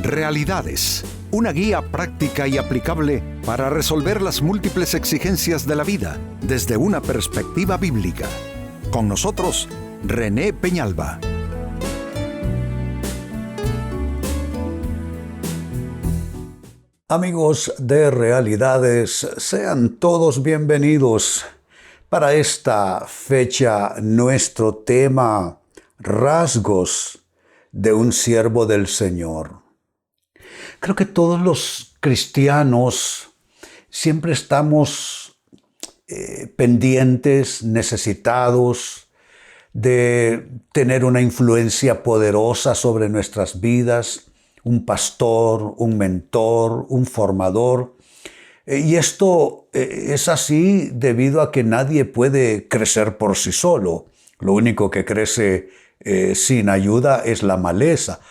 Realidades, una guía práctica y aplicable para resolver las múltiples exigencias de la vida desde una perspectiva bíblica. Con nosotros, René Peñalba. Amigos de Realidades, sean todos bienvenidos. Para esta fecha, nuestro tema, rasgos de un siervo del Señor. Creo que todos los cristianos siempre estamos pendientes, necesitados de tener una influencia poderosa sobre nuestras vidas, un pastor, un mentor, un formador. Y esto es así debido a que nadie puede crecer por sí solo. Lo único que crece sin ayuda es la maleza.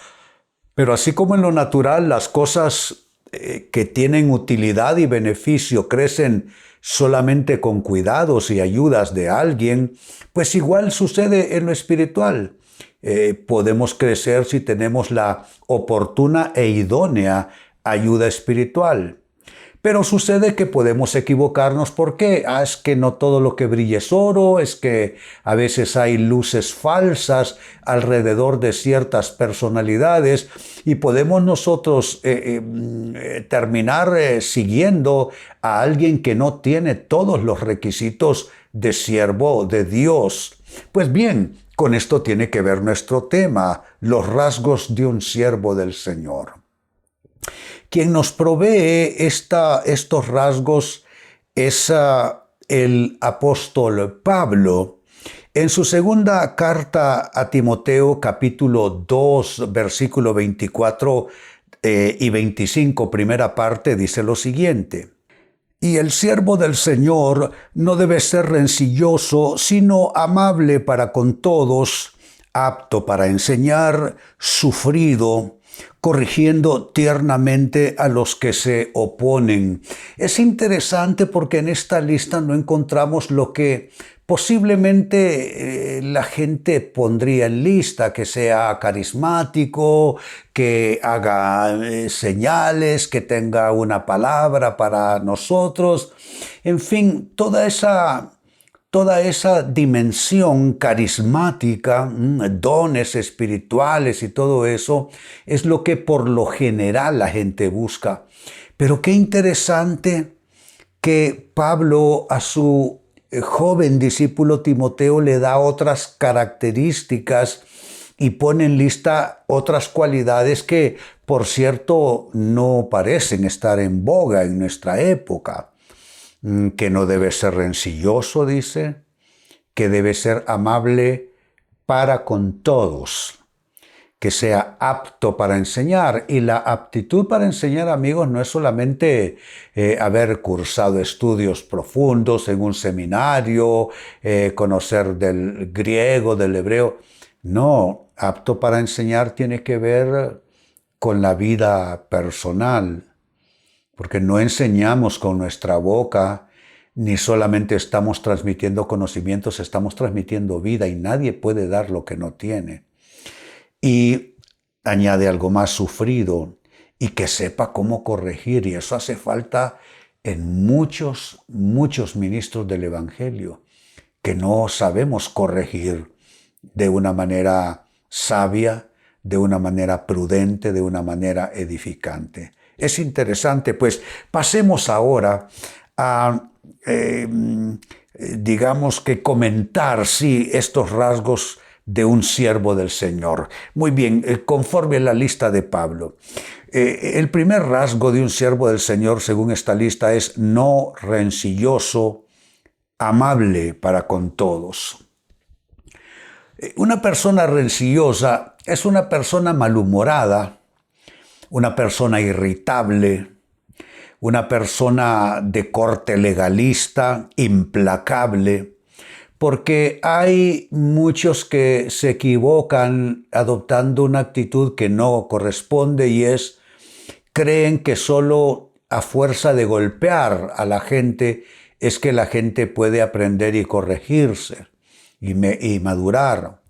Pero así como en lo natural las cosas que tienen utilidad y beneficio crecen solamente con cuidados y ayudas de alguien, pues igual sucede en lo espiritual. Podemos crecer si tenemos la oportuna e idónea ayuda espiritual. Pero sucede que podemos equivocarnos. ¿Por qué? Es que no todo lo que brilla es oro, es que a veces hay luces falsas alrededor de ciertas personalidades y podemos nosotros terminar siguiendo a alguien que no tiene todos los requisitos de siervo de Dios. Pues bien, con esto tiene que ver nuestro tema, los rasgos de un siervo del Señor. Quien nos provee estos rasgos es el apóstol Pablo. En su segunda carta a Timoteo, capítulo 2, versículo 24 y 25, primera parte, dice lo siguiente. Y el siervo del Señor no debe ser rencilloso, sino amable para con todos, apto para enseñar, sufrido, corrigiendo tiernamente a los que se oponen. Es interesante porque en esta lista no encontramos lo que posiblemente la gente pondría en lista, que sea carismático, que haga señales, que tenga una palabra para nosotros. En fin, toda esa dimensión carismática, dones espirituales y todo eso, es lo que por lo general la gente busca. Pero qué interesante que Pablo a su joven discípulo Timoteo le da otras características y pone en lista otras cualidades que, por cierto, no parecen estar en boga en nuestra época. Que no debe ser rencilloso, dice, que debe ser amable para con todos, que sea apto para enseñar. Y la aptitud para enseñar, amigos, no es solamente haber cursado estudios profundos en un seminario, conocer del griego, del hebreo. No, apto para enseñar tiene que ver con la vida personal. Porque no enseñamos con nuestra boca, ni solamente estamos transmitiendo conocimientos, estamos transmitiendo vida y nadie puede dar lo que no tiene. Y añade algo más, sufrido, y que sepa cómo corregir. Y eso hace falta en muchos ministros del Evangelio, que no sabemos corregir de una manera sabia, de una manera prudente, de una manera edificante. Es interesante, pues pasemos ahora a, digamos que comentar, sí, estos rasgos de un siervo del Señor. Muy bien, conforme a la lista de Pablo. El primer rasgo de un siervo del Señor, según esta lista, es no rencilloso, amable para con todos. Una persona rencillosa es una persona malhumorada, una persona irritable, una persona de corte legalista, implacable, porque hay muchos que se equivocan adoptando una actitud que no corresponde y creen que solo a fuerza de golpear a la gente es que la gente puede aprender y corregirse y madurar.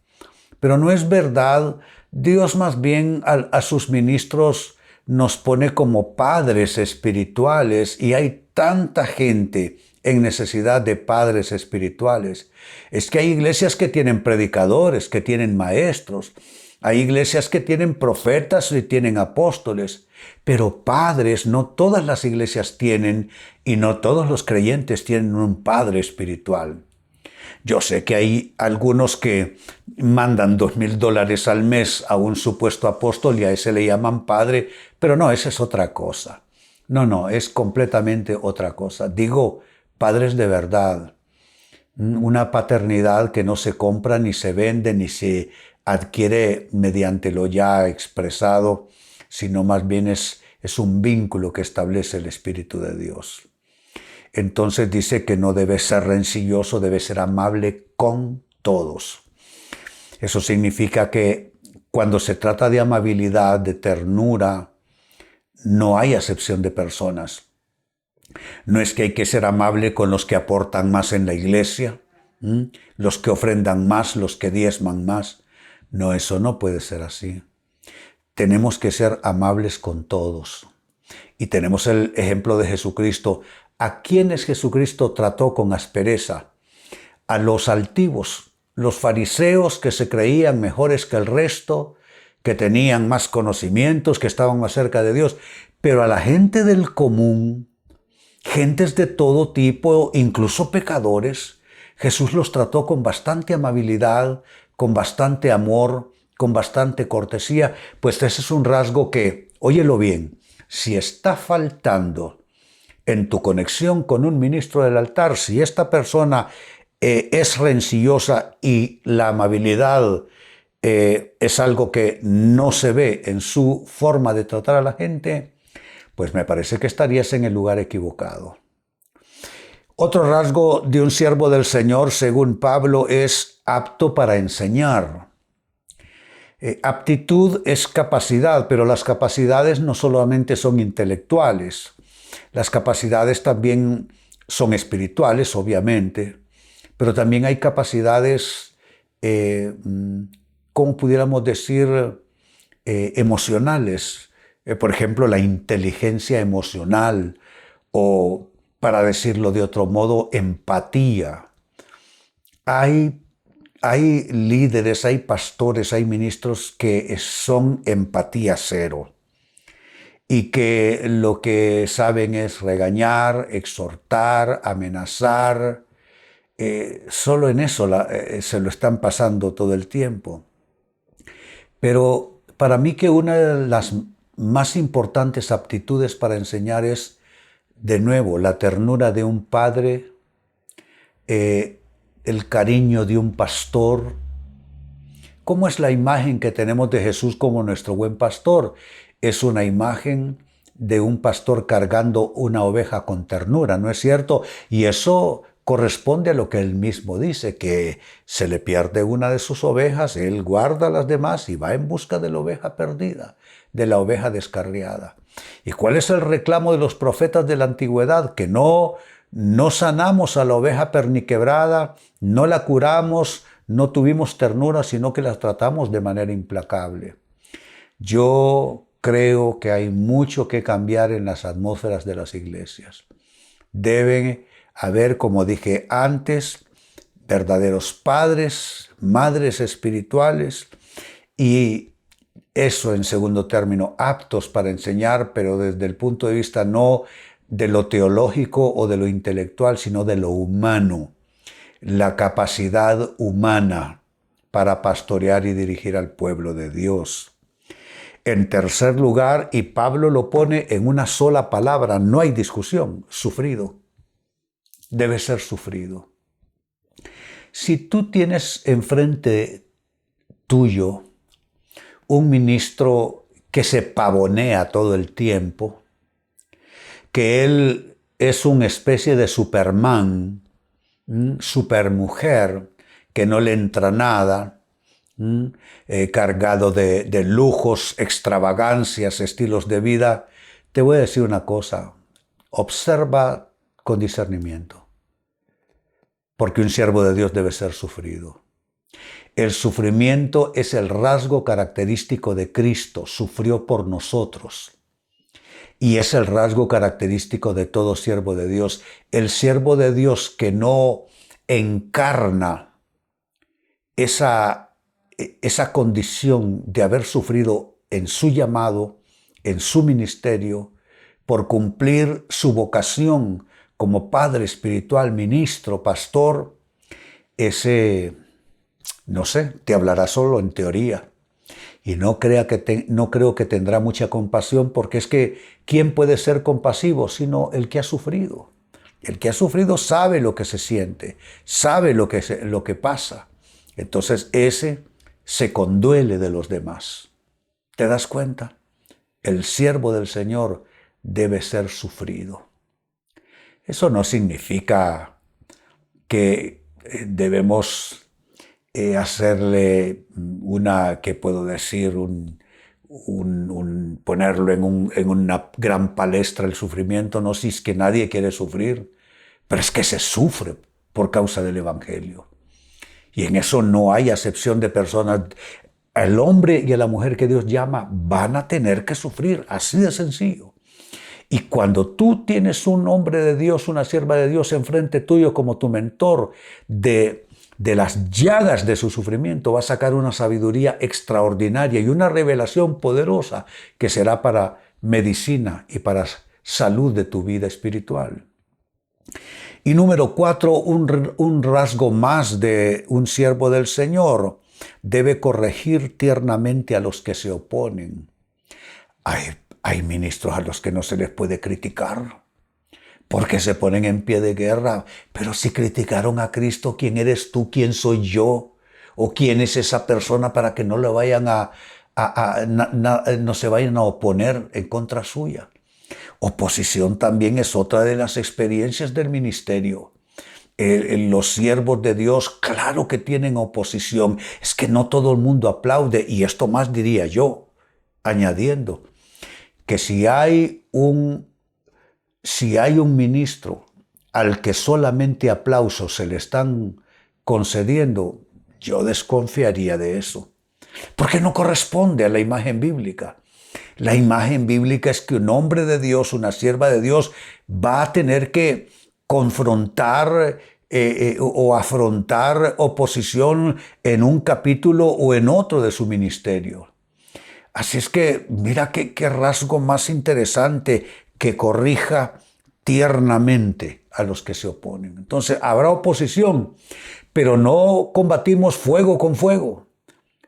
Pero no es verdad. Dios más bien a sus ministros nos pone como padres espirituales y hay tanta gente en necesidad de padres espirituales. Es que hay iglesias que tienen predicadores, que tienen maestros, hay iglesias que tienen profetas y tienen apóstoles, pero padres no todas las iglesias tienen y no todos los creyentes tienen un padre espiritual. Yo sé que hay algunos que mandan $2,000 al mes a un supuesto apóstol y a ese le llaman padre, pero no, esa es otra cosa. No, es completamente otra cosa. Digo, padres de verdad, una paternidad que no se compra ni se vende ni se adquiere mediante lo ya expresado, sino más bien es un vínculo que establece el Espíritu de Dios. Entonces dice que no debe ser rencilloso, debe ser amable con todos. Eso significa que cuando se trata de amabilidad, de ternura, no hay acepción de personas. No es que hay que ser amable con los que aportan más en la iglesia, los que ofrendan más, los que diezman más. No, eso no puede ser así. Tenemos que ser amables con todos. Y tenemos el ejemplo de Jesucristo. ¿A quiénes Jesucristo trató con aspereza? A los altivos, los fariseos que se creían mejores que el resto, que tenían más conocimientos, que estaban más cerca de Dios. Pero a la gente del común, gentes de todo tipo, incluso pecadores, Jesús los trató con bastante amabilidad, con bastante amor, con bastante cortesía, pues ese es un rasgo que, óyelo bien, si está faltando en tu conexión con un ministro del altar, si esta persona es rencillosa y la amabilidad es algo que no se ve en su forma de tratar a la gente, pues me parece que estarías en el lugar equivocado. Otro rasgo de un siervo del Señor, según Pablo, es apto para enseñar. Aptitud es capacidad, pero las capacidades no solamente son intelectuales. Las capacidades también son espirituales, obviamente, pero también hay capacidades, ¿cómo pudiéramos decir? Emocionales. Por ejemplo, la inteligencia emocional o, para decirlo de otro modo, empatía. Hay líderes, hay pastores, hay ministros que son empatía cero y que lo que saben es regañar, exhortar, amenazar. Solo en eso se lo están pasando todo el tiempo. Pero para mí que una de las más importantes aptitudes para enseñar es, de nuevo, la ternura de un padre, el cariño de un pastor. ¿Cómo es la imagen que tenemos de Jesús como nuestro buen pastor? Es una imagen de un pastor cargando una oveja con ternura, ¿no es cierto? Y eso corresponde a lo que él mismo dice, que se le pierde una de sus ovejas, él guarda las demás y va en busca de la oveja perdida, de la oveja descarriada. ¿Y cuál es el reclamo de los profetas de la antigüedad? Que no sanamos a la oveja perniquebrada, no la curamos, no tuvimos ternura, sino que la tratamos de manera implacable. Yo creo que hay mucho que cambiar en las atmósferas de las iglesias. Deben haber, como dije antes, verdaderos padres, madres espirituales y eso, en segundo término, aptos para enseñar, pero desde el punto de vista no de lo teológico o de lo intelectual, sino de lo humano, la capacidad humana para pastorear y dirigir al pueblo de Dios. En tercer lugar, y Pablo lo pone en una sola palabra, no hay discusión, sufrido. Debe ser sufrido. Si tú tienes enfrente tuyo un ministro que se pavonea todo el tiempo, que él es una especie de Superman, supermujer, que no le entra nada, cargado de lujos, extravagancias, estilos de vida, te voy a decir una cosa, observa con discernimiento, porque un siervo de Dios debe ser sufrido. El sufrimiento es el rasgo característico de Cristo, sufrió por nosotros. Y es el rasgo característico de todo siervo de Dios. El siervo de Dios que no encarna esa condición de haber sufrido en su llamado, en su ministerio, por cumplir su vocación como padre espiritual, ministro, pastor, ese, no sé, te hablará solo en teoría. Y no creo que tendrá mucha compasión, porque es que ¿quién puede ser compasivo sino el que ha sufrido? El que ha sufrido sabe lo que se siente, sabe lo que pasa. Entonces ese se conduele de los demás. ¿Te das cuenta? El siervo del Señor debe ser sufrido. Eso no significa que debemos hacerle ¿qué puedo decir? Ponerlo en una gran palestra el sufrimiento. No, si es que nadie quiere sufrir, pero es que se sufre por causa del Evangelio. Y en eso no hay acepción de personas. El hombre y la mujer que Dios llama van a tener que sufrir, así de sencillo. Y cuando tú tienes un hombre de Dios, una sierva de Dios enfrente tuyo como tu mentor de las llagas de su sufrimiento, va a sacar una sabiduría extraordinaria y una revelación poderosa que será para medicina y para salud de tu vida espiritual. Y número 4, un rasgo más de un siervo del Señor: debe corregir tiernamente a los que se oponen. Hay ministros a los que no se les puede criticar porque se ponen en pie de guerra. Pero si criticaron a Cristo, ¿quién eres tú? ¿Quién soy yo? ¿O quién es esa persona para que no le vayan no se vayan a oponer en contra suya? Oposición también es otra de las experiencias del ministerio. Los siervos de Dios, claro que tienen oposición. Es que no todo el mundo aplaude. Y esto más diría yo, añadiendo que si hay un ministro al que solamente aplausos se le están concediendo, yo desconfiaría de eso, porque no corresponde a la imagen bíblica. La imagen bíblica es que un hombre de Dios, una sierva de Dios, va a tener que confrontar o afrontar oposición en un capítulo o en otro de su ministerio. Así es que mira qué rasgo más interesante, que corrija tiernamente a los que se oponen. Entonces habrá oposición, pero no combatimos fuego con fuego,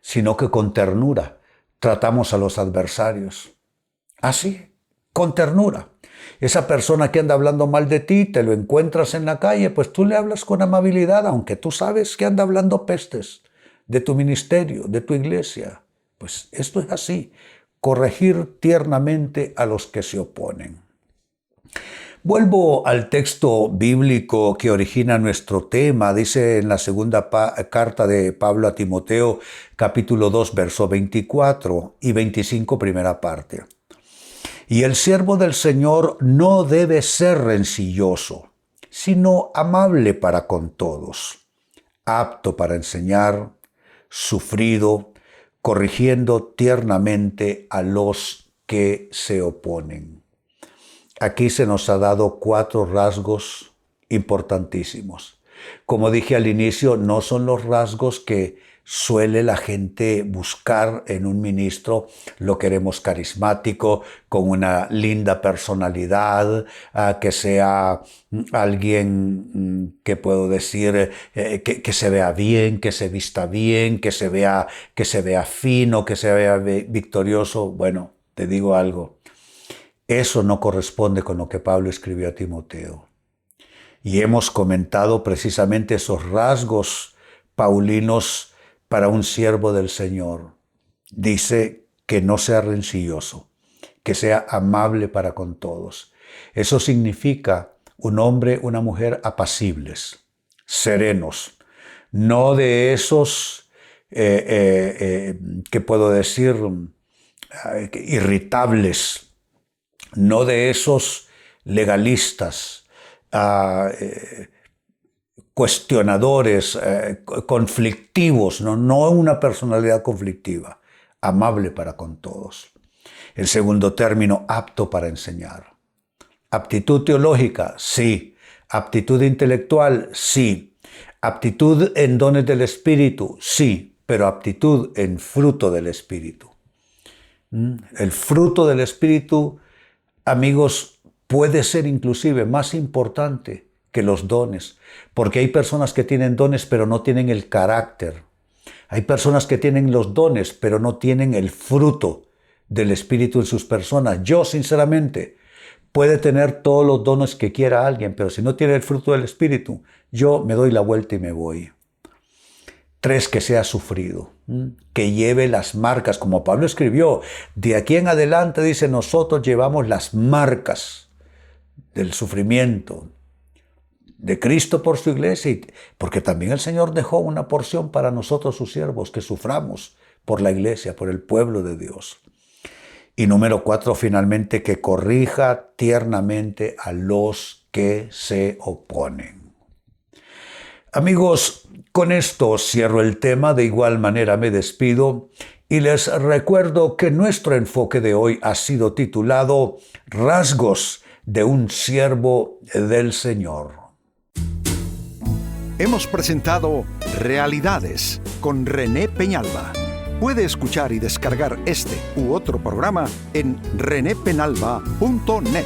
sino que con ternura tratamos a los adversarios. Así, con ternura. Esa persona que anda hablando mal de ti, te lo encuentras en la calle, pues tú le hablas con amabilidad, aunque tú sabes que anda hablando pestes de tu ministerio, de tu iglesia. Pues esto es así, corregir tiernamente a los que se oponen. Vuelvo al texto bíblico que origina nuestro tema. Dice en la segunda carta de Pablo a Timoteo, capítulo 2, verso 24 y 25, primera parte. Y el siervo del Señor no debe ser rencilloso, sino amable para con todos, apto para enseñar, sufrido, corrigiendo tiernamente a los que se oponen. Aquí se nos ha dado 4 rasgos importantísimos. Como dije al inicio, no son los rasgos que suele la gente buscar en un ministro. Lo queremos carismático, con una linda personalidad, que sea alguien, que puedo decir, que se vea bien, que se vista bien, que se vea fino, que se vea victorioso. Bueno, te digo algo. Eso no corresponde con lo que Pablo escribió a Timoteo. Y hemos comentado precisamente esos rasgos paulinos para un siervo del Señor. Dice que no sea rencilloso, que sea amable para con todos. Eso significa un hombre, una mujer apacibles, serenos, no de esos, ¿qué puedo decir?, irritables, no de esos legalistas, cuestionadores, conflictivos, no una personalidad conflictiva, amable para con todos. En segundo término, apto para enseñar. Aptitud teológica, sí. Aptitud intelectual, sí. Aptitud en dones del Espíritu, sí. Pero aptitud en fruto del Espíritu. El fruto del Espíritu, amigos, puede ser inclusive más importante que los dones, porque hay personas que tienen dones pero no tienen el carácter. Hay personas que tienen los dones pero no tienen el fruto del Espíritu en sus personas. Yo, sinceramente, puede tener todos los dones que quiera alguien, pero si no tiene el fruto del Espíritu, yo me doy la vuelta y me voy. 3, que sea sufrido, que lleve las marcas, como Pablo escribió. De aquí en adelante, dice, nosotros llevamos las marcas del sufrimiento de Cristo por su iglesia, porque también el Señor dejó una porción para nosotros, sus siervos, que suframos por la iglesia, por el pueblo de Dios. Y número 4, finalmente, que corrija tiernamente a los que se oponen. Amigos, con esto cierro el tema, de igual manera me despido y les recuerdo que nuestro enfoque de hoy ha sido titulado Rasgos de un siervo del Señor. Hemos presentado Realidades con René Peñalba. Puede escuchar y descargar este u otro programa en renépenalba.net.